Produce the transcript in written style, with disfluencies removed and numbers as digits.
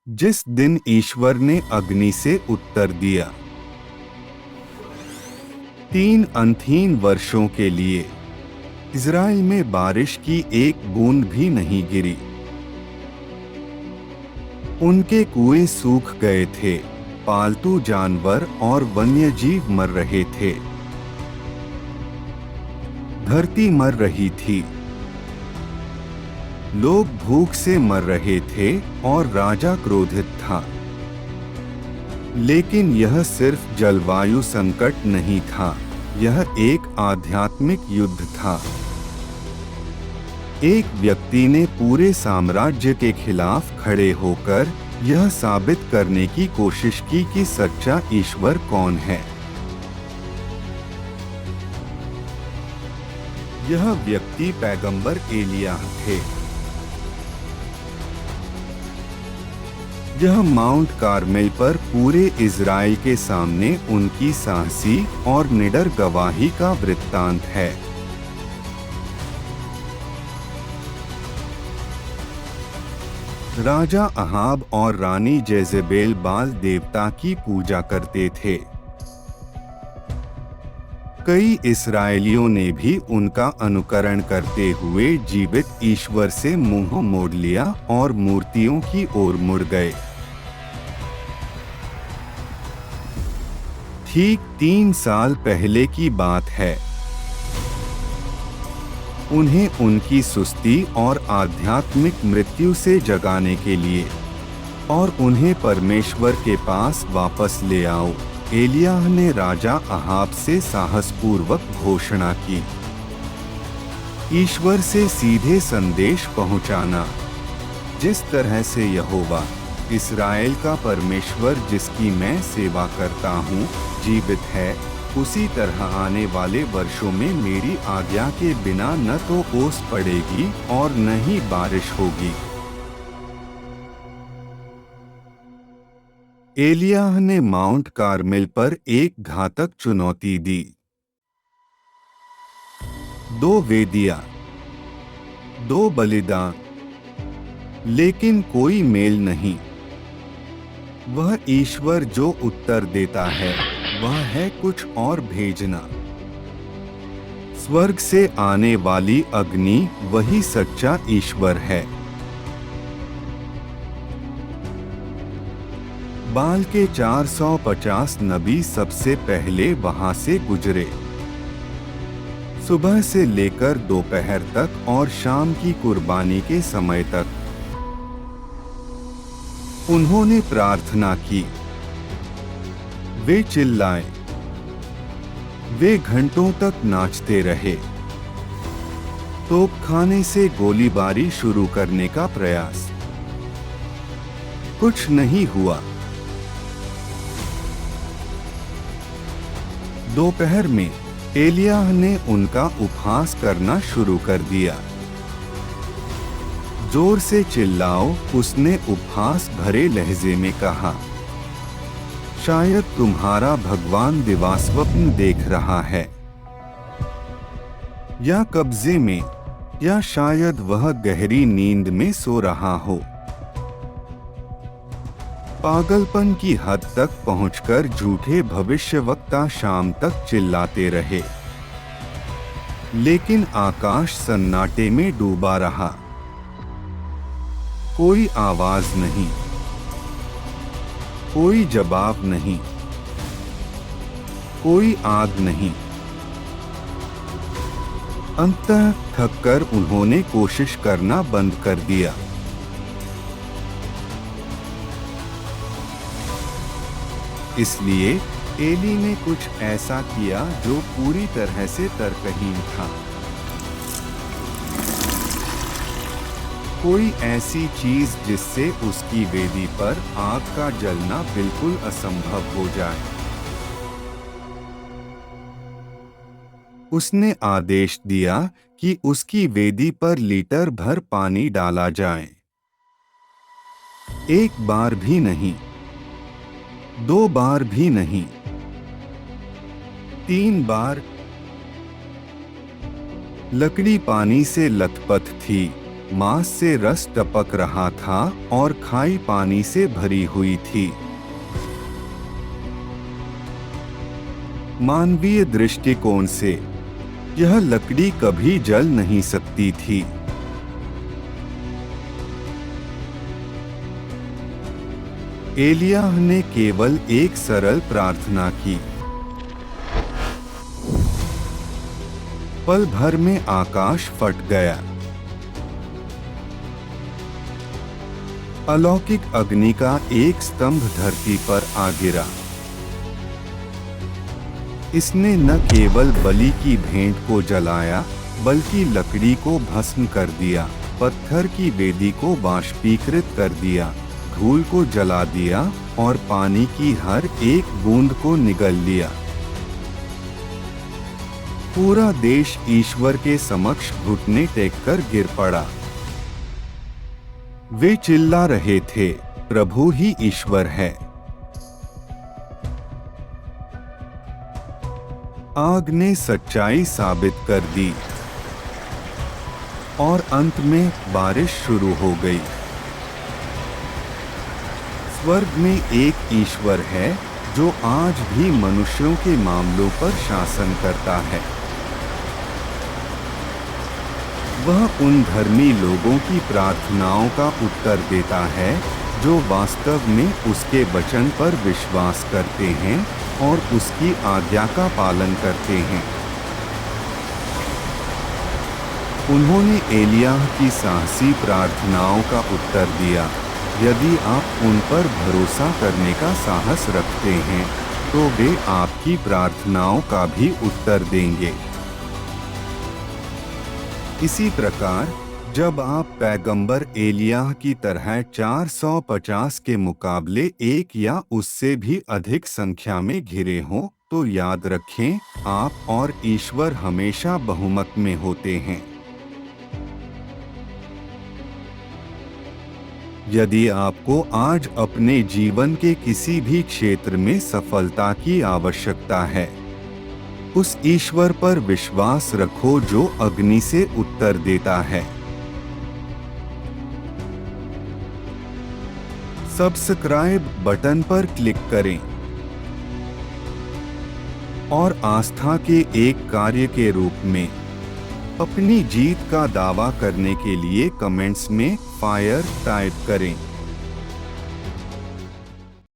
जिस दिन ईश्वर ने अग्नि से उत्तर दिया, 3 अनथीन वर्षों के लिए इज़राइल में बारिश की एक बूंद भी नहीं गिरी। उनके कुएं सूख गए थे, पालतू जानवर और वन्यजीव मर रहे थे, धरती मर रही थी, लोग भूख से मर रहे थे और राजा क्रोधित था। लेकिन यह सिर्फ जलवायु संकट नहीं था, यह एक आध्यात्मिक युद्ध था। एक व्यक्ति ने पूरे साम्राज्य के खिलाफ खड़े होकर यह साबित करने की कोशिश की कि सच्चा ईश्वर कौन है। यह व्यक्ति पैगंबर एलियाह थे। यह माउंट कार्मेल पर पूरे इज़राइल के सामने उनकी साहसी और निडर गवाही का वृत्तांत है। राजा अहाब और रानी जेजेबेल बाल देवता की पूजा करते थे। कई इस्राएलियों ने भी उनका अनुकरण करते हुए जीवित ईश्वर से मुंह मोड़ लिया और मूर्तियों की ओर मुड़ गए। ठीक 3 साल पहले की बात है। उन्हें उनकी सुस्ती और आध्यात्मिक मृत्यु से जगाने के लिए और उन्हें परमेश्वर के पास वापस ले आओ, एलियाह ने राजा अहाब से साहसपूर्वक घोषणा की। ईश्वर से सीधे संदेश पहुंचाना। जिस तरह से यहोवा इस्राएल का परमेश्वर जिसकी मैं सेवा करता हूँ जीवित है, उसी तरह आने वाले वर्षों में मेरी आज्ञा के बिना न तो ओस पड़ेगी और न ही बारिश होगी। एलियाह ने माउंट कार्मेल पर एक घातक चुनौती दी। 2 वेदियां, 2 बलिदान, लेकिन कोई मेल नहीं। वह ईश्वर जो उत्तर देता है वह है कुछ और भेजना। स्वर्ग से आने वाली अग्नि वही सच्चा ईश्वर है। बाल के 450 नबी सबसे पहले वहां से गुजरे। सुबह से लेकर दोपहर तक और शाम की कुर्बानी के समय तक उन्होंने प्रार्थना की। वे चिल्लाए, वे घंटों तक नाचते रहे। तोपखाने से गोलीबारी शुरू करने का प्रयास, कुछ नहीं हुआ। दोपहर में एलियाह ने उनका उपहास करना शुरू कर दिया। जोर से चिल्लाओ, उसने उपहास भरे लहजे में कहा। शायद तुम्हारा भगवान दिवास्वप्न देख रहा है, या कब्जे में, या शायद वह गहरी नींद में सो रहा हो। पागलपन की हद तक पहुंचकर झूठे भविष्यवक्ता शाम तक चिल्लाते रहे, लेकिन आकाश सन्नाटे में डूबा रहा। कोई आवाज नहीं, कोई जवाब नहीं, कोई आग नहीं। अंततः थककर उन्होंने कोशिश करना बंद कर दिया। इसलिए एली ने कुछ ऐसा किया जो पूरी तरह से तर्कहीन था। कोई ऐसी चीज जिससे उसकी वेदी पर आग का जलना बिल्कुल असंभव हो जाए। उसने आदेश दिया कि उसकी वेदी पर लीटर भर पानी डाला जाए। 1 बार भी नहीं, 2 बार भी नहीं, 3 बार। लकड़ी पानी से लथपथ थी, मांस से रस टपक रहा था और खाई पानी से भरी हुई थी। मानवीय दृष्टिकोण से यह लकड़ी कभी जल नहीं सकती थी। एलियाह ने केवल एक सरल प्रार्थना की। पल भर में आकाश फट गया। अलौकिक अग्नि का एक स्तंभ धरती पर आ गिरा। इसने न केवल बलि की भेंट को जलाया, बल्कि लकड़ी को भस्म कर दिया, पत्थर की वेदी को बाष्पीकृत कर दिया, धूल को जला दिया और पानी की हर एक बूंद को निगल लिया। पूरा देश ईश्वर के समक्ष घुटने टेककर गिर पड़ा। वे चिल्ला रहे थे, प्रभु ही ईश्वर है। आग ने सच्चाई साबित कर दी और अंत में बारिश शुरू हो गई। स्वर्ग में एक ईश्वर है जो आज भी मनुष्यों के मामलों पर शासन करता है। वह उन धर्मी लोगों की प्रार्थनाओं का उत्तर देता है जो वास्तव में उसके वचन पर विश्वास करते हैं और उसकी आज्ञा का पालन करते हैं। उन्होंने एलियाह की साहसी प्रार्थनाओं का उत्तर दिया। यदि आप उन पर भरोसा करने का साहस रखते हैं, तो वे आपकी प्रार्थनाओं का भी उत्तर देंगे। इसी प्रकार जब आप पैगंबर एलियाह की तरह 450 के मुकाबले एक या उससे भी अधिक संख्या में घिरे हों, तो याद रखें, आप और ईश्वर हमेशा बहुमत में होते हैं। यदि आपको आज अपने जीवन के किसी भी क्षेत्र में सफलता की आवश्यकता है, उस ईश्वर पर विश्वास रखो जो अग्नि से उत्तर देता है। सब्सक्राइब बटन पर क्लिक करें और आस्था के एक कार्य के रूप में अपनी जीत का दावा करने के लिए कमेंट्स में फायर टाइप करें।